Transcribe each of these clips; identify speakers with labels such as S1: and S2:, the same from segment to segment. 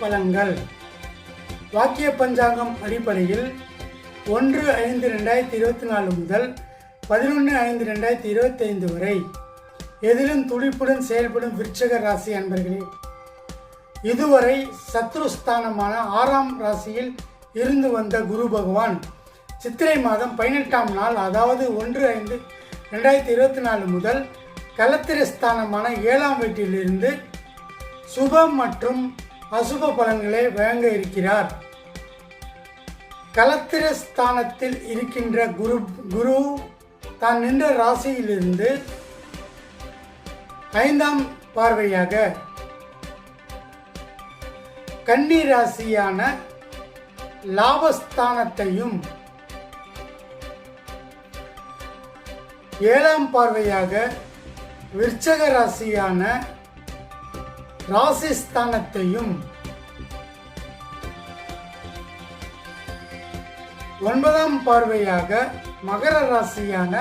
S1: பலன்கள். வாக்கிய பஞ்சாங்கம் அடிப்படையில் 1/5/2024 முதல் 11/5/2025 வரை எதிலும் துடிப்புடன் செயல்படும் விருச்சிக ராசி அன்பர்களே, இதுவரை சத்ருஸ்தானமான 6ஆம் ராசியில் இருந்து வந்த குரு பகவான் சித்திரை மாதம் 18ஆம் நாள், அதாவது 1/5/2024 முதல் களத்திரஸ்தானமான 7ஆம் வீட்டிலிருந்து சுப மற்றும் அசுப பலன்களை வழங்க இருக்கிறார். களத்திரஸ்தானத்தில் இருக்கின்ற குரு தான் நின்ற ராசியிலிருந்து 5ஆம் பார்வையாக கன்னி ராசியான லாபஸ்தானத்தையும் 7ஆம் பார்வையாக விருச்சக ராசியான ராசிஸ்தானத்தையும் 9ஆம் பார்வையாக மகர ராசியான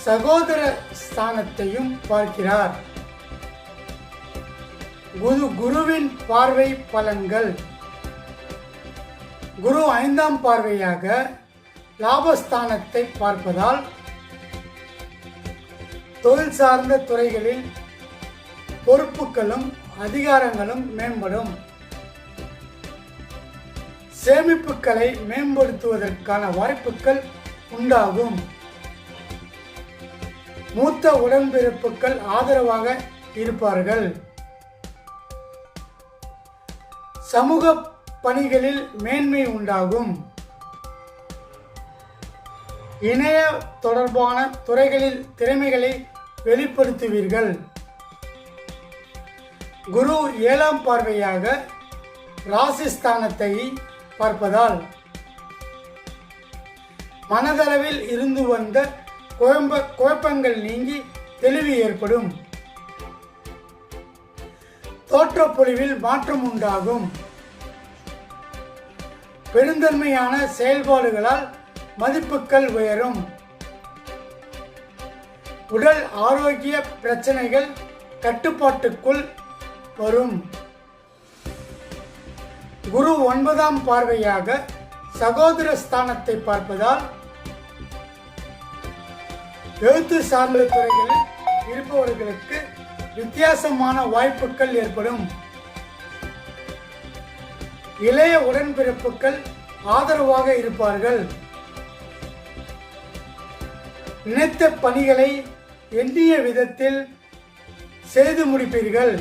S1: சகோதர ஸ்தானத்தையும் பார்க்கிறார். குருவின் பார்வை பலன்கள். குரு 5ஆம் பார்வையாக லாபஸ்தானத்தை பார்ப்பதால் தொழில் சார்ந்த துறைகளில் பொறுப்புகளும் அதிகாரங்களும் மேம்படும். சேமிப்புகளை மேம்படுத்துவதற்கான வாய்ப்புகள் உண்டாகும். மூத்த உடன்பிறப்புகள் ஆதரவாக இருப்பார்கள். சமூக பணிகளில் மேன்மை உண்டாகும். இணைய தொடர்பான துறைகளில் திறமைகளை வெளிப்படுத்துவீர்கள். குரு 7ஆம் பார்வையாக ராசிஸ்தானத்தை பார்ப்பதால் மனதளவில் இருந்து வந்த குழப்பங்கள் நீங்கி தெளிவு ஏற்படும். தோற்றப்பொழிவில் மாற்றம் உண்டாகும். பெருந்தன்மையான செயல்பாடுகளால் மதிப்புகள் உயரும். உடல் ஆரோக்கிய பிரச்சனைகள் கட்டுப்பாட்டுக்குள் வரும். குரு 9ஆம் பார்வையாக சகோதர ஸ்தானத்தை பார்ப்பதால் எழுத்து சார்ந்த துறைகளில் இருப்பவர்களுக்கு வித்தியாசமான வாய்ப்புகள் ஏற்படும். இளைய உடன்பிறப்புகள் ஆதரவாக இருப்பார்கள். நினைத்த பணிகளை எண்ணிய விதத்தில் செய்து முடிப்பீர்கள்.